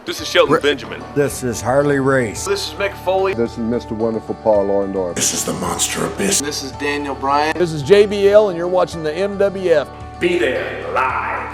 This is Shelton Benjamin. This is Harley Race. This is Mick Foley. This is Mr. Wonderful Paul Orndorff. This is the Monster Abyss. This is Daniel Bryan. This is JBL, and you're watching the WWF. Be there live.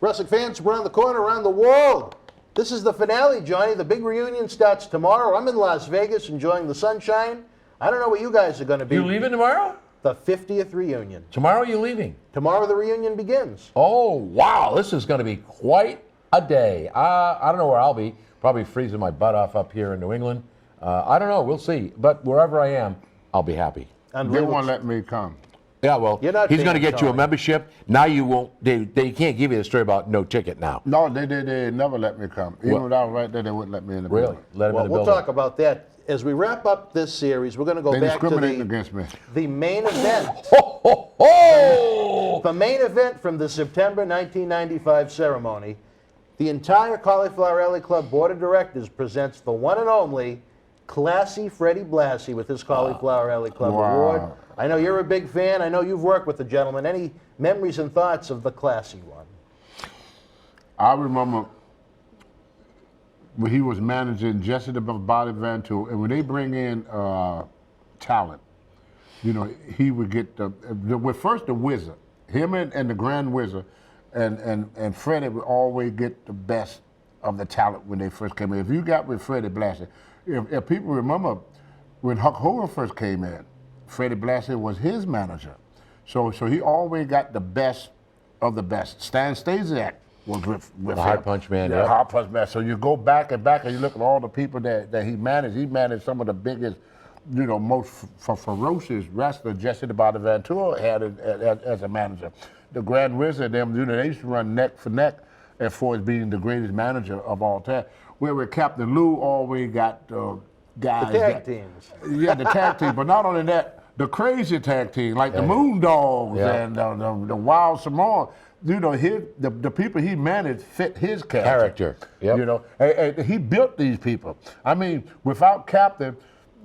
Wrestling fans from around the corner, around the world. This is the finale, Johnny. The big reunion starts tomorrow. I'm in Las Vegas enjoying the sunshine. I don't know where you guys are going to be. You leaving tomorrow? The 50th reunion. Tomorrow you leaving? Tomorrow the reunion begins. Oh, wow. This is going to be quite a day. I don't know where I'll be. Probably freezing my butt off up here in New England. I don't know. We'll see. But wherever I am, I'll be happy. They won't let me come. Yeah, well, he's going to get you a Tony. membership. Now you won't. They can't give you the story about no ticket now. No, they never let me come. Even when I was right there, they wouldn't let me in the Really? building. Let him Well, in the we'll building. talk about that. As we wrap up this series, we're going to go They back to discriminating against me. the main event. Ho, ho, ho! The main event from the September 1995 ceremony. The entire Cauliflower Alley Club Board of Directors presents the one and only classy Freddie Blassie with his Cauliflower Alley Club Wow. Award. I know you're a big fan. I know you've worked with the gentleman. Any memories and thoughts of the classy one? I remember when he was managing Jesse the Body Ventura, and when they bring in talent, you know, he would get first the Wizard, him and the Grand Wizard, and Freddie would always get the best of the talent when they first came in. If you got with Freddie Blassie, if people remember when Hulk Hogan first came in, Freddie Blassie was his manager. So he always got the best of the best. Stan Stasiak was with The him. Hard Punch Man, Yeah, yeah. Hard Punch Man. So you go back and back and you look at all the people that he managed. He managed some of the biggest, you know, most ferocious wrestlers Jesse the Body Ventura had as a manager. The Grand Wizard, them, you know, they used to run neck for neck as far as being the greatest manager of all time. Where with Captain Lou always got guys. The tag teams. Yeah, the tag team. But not only that, the crazy tag team, like the Moondogs Yeah. and the Wild Samoa. You know, the people he managed fit his character. Yep. You know, and he built these people. I mean, without Captain,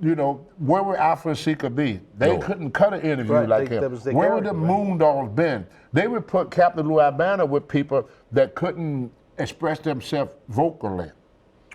you know, where would Alpha and Seeker be? They couldn't cut an interview Right, like that him. was their Where would the character, right? Moondogs been? They would put Captain Lou Albano with people that couldn't express themselves vocally.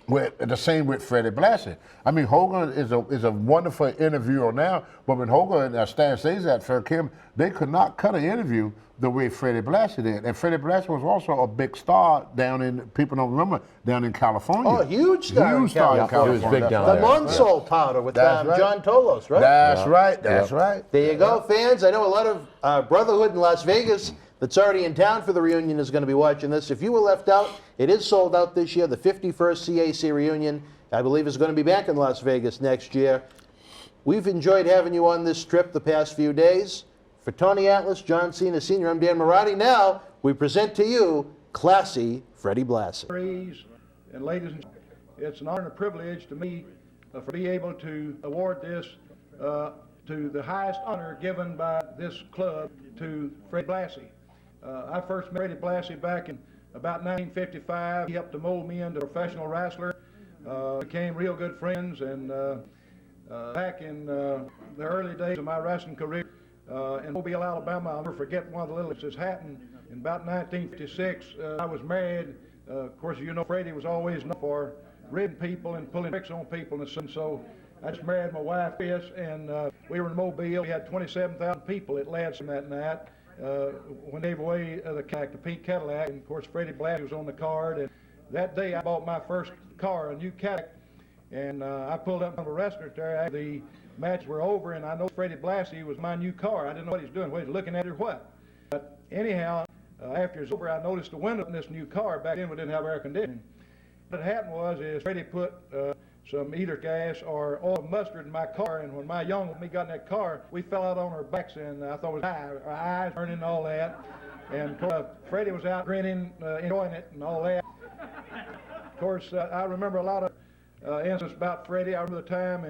The same with Freddie Blassie. I mean, Hogan is a wonderful interviewer now, but when Hogan and Stan Stasiak first came, they could not cut an interview the way Freddie Blassie did. And Freddie Blassie was also a big star down in, people don't remember, down in California. Oh, huge star in Huge star in California. California. He was big down The there. Monsol powder with That's right. John Tolos, right? That's right, that's right. There you go, fans. I know a lot of Brotherhood in Las Vegas that's already in town for the reunion is going to be watching this. If you were left out, it is sold out this year. The 51st CAC reunion, I believe, is going to be back in Las Vegas next year. We've enjoyed having you on this trip the past few days. For Tony Atlas, John Cena Sr., I'm Dan Marotti. Now, we present to you classy Freddie Blassie. And ladies and gentlemen, it's an honor and a privilege to me for be able to award this to the highest honor given by this club to Freddie Blassie. I first met Freddie Blassie back in about 1955. He helped to mold me into a professional wrestler. Became real good friends, and back in the early days of my wrestling career in Mobile, Alabama, I'll never forget one of the little incidents happened. In about 1956, I was married. Of course, you know, Freddie was always known for ridding people and pulling tricks on people, and so I just married my wife, Chris, and we were in Mobile. We had 27,000 people at Lansing that night when they gave away the pink Cadillac, and of course, Freddie Blassie was on the card. And that day, I bought my first car, a new Cadillac, and I pulled up on a restaurant there. The matches were over, and I know Freddie Blassie was my new car. I didn't know what he was doing, whether he was looking at it or what. But anyhow, After it was over, I noticed the window in this new car. Back then we didn't have air conditioning. What happened was Freddie put some either gas or oil mustard in my car, and when my young me got in that car, we fell out on our backs, and I thought it was our eyes burning and all that. And of course, Freddie was out grinning, enjoying it and all that. Of course, I remember a lot of incidents about Freddie. I remember the time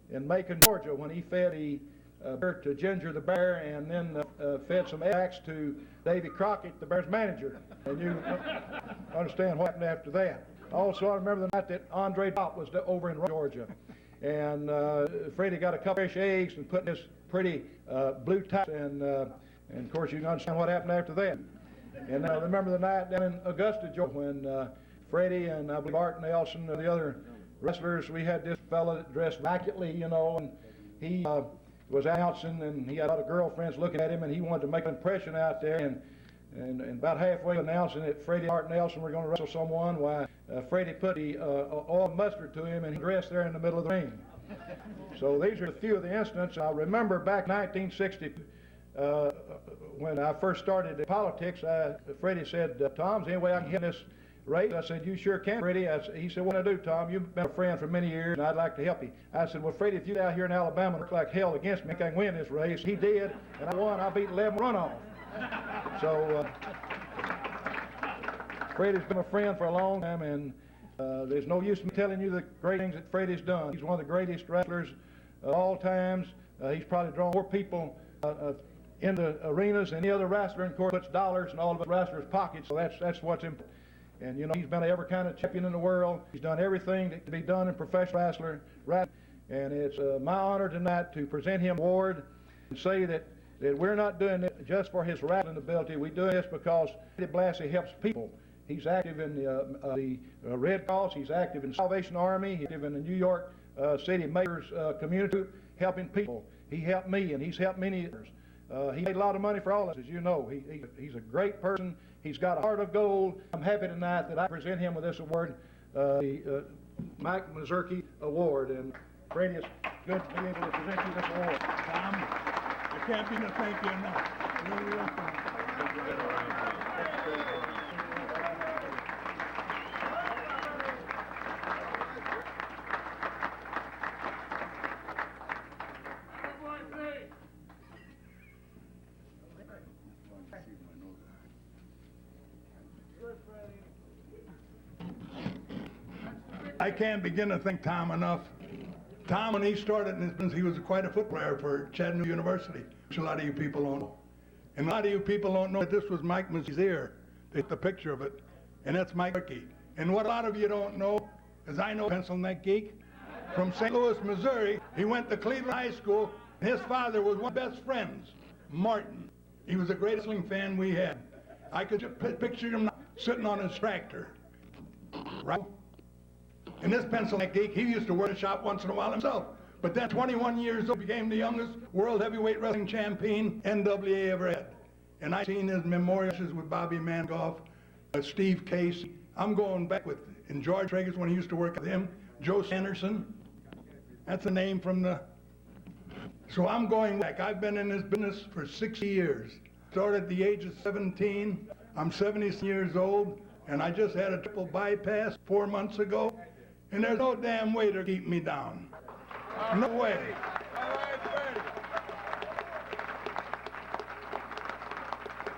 in Macon, Georgia, when he fed to Ginger the bear, and then fed some eggs to Davy Crockett, the Bears manager. And you understand what happened after that. Also, I remember the night that Andre Dopp was over in Georgia, and Freddie got a couple of eggs and put in this pretty blue tie, and of course you can understand what happened after that. And I remember the night down in Augusta, Georgia, when Freddie and I believe Art Nelson and the other wrestlers, we had this fella that dressed immaculately, you know, and he was announcing, and he had a lot of girlfriends looking at him, and he wanted to make an impression out there, and about halfway announcing that Freddie and Art Nelson were going to wrestle someone, why Freddie put the oil mustard to him, and he dressed there in the middle of the ring. So these are a few of the incidents. I remember back in 1960, when I first started in politics, Freddie said, Tom, is there any way I can get this race? I said, you sure can, Freddie. He said, what can I do, Tom? You've been a friend for many years, and I'd like to help you. I said, well, Freddie, if you out here in Alabama look like hell against me, I can win this race. He did, and I won. I beat 11 runoff. So Freddie's been a friend for a long time, and there's no use in me telling you the great things that Freddie's done. He's one of the greatest wrestlers of all times. He's probably drawn more people in the arenas than any other wrestler, and of course puts dollars in all of the wrestlers' pockets, so that's what's important. And you know, he's been every kind of champion in the world. He's done everything that can be done in professional wrestling, and it's my honor tonight to present him an award and say that we're not doing it just for his wrestling ability. We're doing this because Freddie Blassie helps people. He's active in the Red Cross. He's active in the Salvation Army. He's active in the New York City Mayor's community, helping people. He helped me, and he's helped many others. He made a lot of money for all of us, as you know. He's a great person. He's got a heart of gold. I'm happy tonight that I present him with this award, the Mike Mazurki Award. And Freddie, it's good to be able to present you this award. Tom, I can't be to thank you enough. You're welcome. I can't begin to thank Tom enough. Tom, when he started in his business, he was quite a football player for Chattanooga University, which a lot of you people don't know. And a lot of you people don't know that this was Mike Mazurki's ear. They took the picture of it, and that's Mike Mazurki. And what a lot of you don't know is I know Pencil Neck Geek from St. Louis, Missouri. He went to Cleveland High School, and his father was one of his best friends, Martin. He was the greatest wrestling fan we had. I could just picture him sitting on his tractor, right? And this Pencil Neck Geek, he used to work in a shop once in a while himself. But then 21 years old, became the youngest world heavyweight wrestling champion NWA ever had. And I've seen his memorials with Bobby Mangoff, Steve Case. I'm going back with, and George Tragus when he used to work with him, Joe Sanderson. That's a name from the, so I'm going back. I've been in this business for 60 years. Started at the age of 17. I'm 70 years old, and I just had a triple bypass 4 months ago. And there's no damn way to keep me down. No way.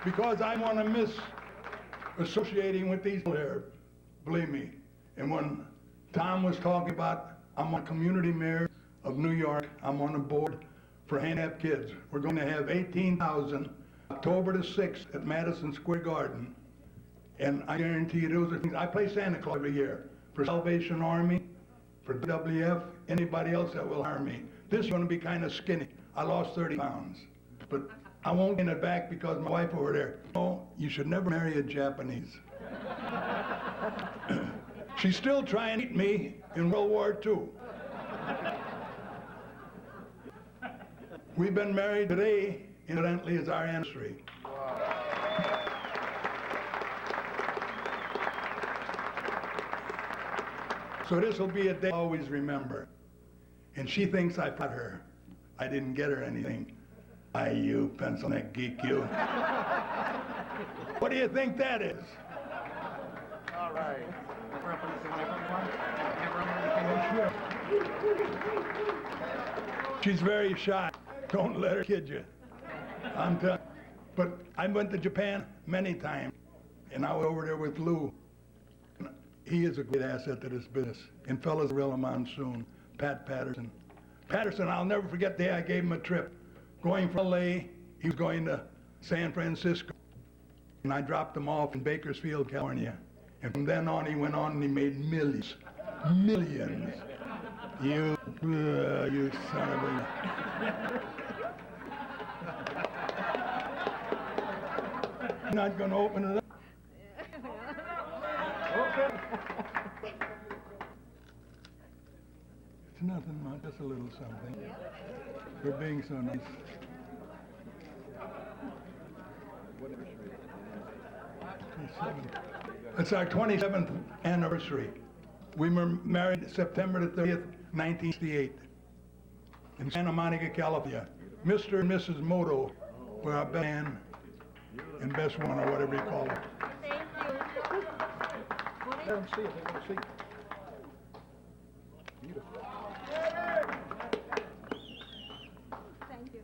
Because I want to miss associating with these people here, believe me. And when Tom was talking about, I'm on community mayor of New York, I'm on the board for handicapped kids. We're going to have 18,000 October the 6th at Madison Square Garden. And I guarantee you those are things, I play Santa Claus every year. For Salvation Army, for WWF, anybody else that will harm me. This is going to be kind of skinny. I lost 30 pounds. But I won't gain it back because my wife over there, no, you should never marry a Japanese. She's still trying to eat me in World War II. We've been married today, incidentally, is our anniversary. So this will be a day I'll always remember. And she thinks I got her. I didn't get her anything. You Pencil Neck Geek, you. What do you think that is? All right. She's very shy. Don't let her kid you. I'm telling you. But I went to Japan many times, and I was over there with Lou. He is a great asset to this business. And fellas, Rilla Monsoon, Pat Patterson. Patterson, I'll never forget the day I gave him a trip. Going from L.A., he was going to San Francisco. And I dropped him off in Bakersfield, California. And from then on, he went on and he made millions. Millions. You son of a... Not gonna open it up. It's nothing, Ma, just a little something. For being so nice. It's our 27th anniversary. We were married September the 30th, 1968, in Santa Monica, California. Mr. and Mrs. Moto were our best man and best one, or whatever you call it. Let them see it. They want to see. Beautiful. Thank you.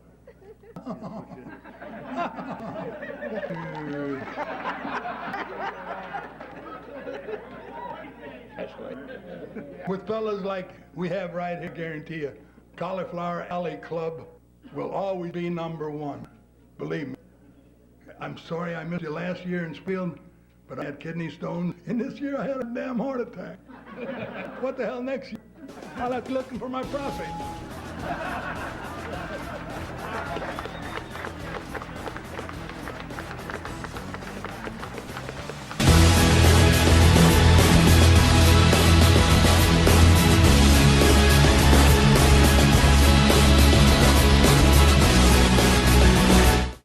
With fellas like we have right here, guarantee you, Cauliflower Alley Club will always be #1. Believe me. I'm sorry I missed you last year in Springfield, but I had kidney stones, and this year I had a damn heart attack. What the hell next year? I'll have to be looking for my prophet.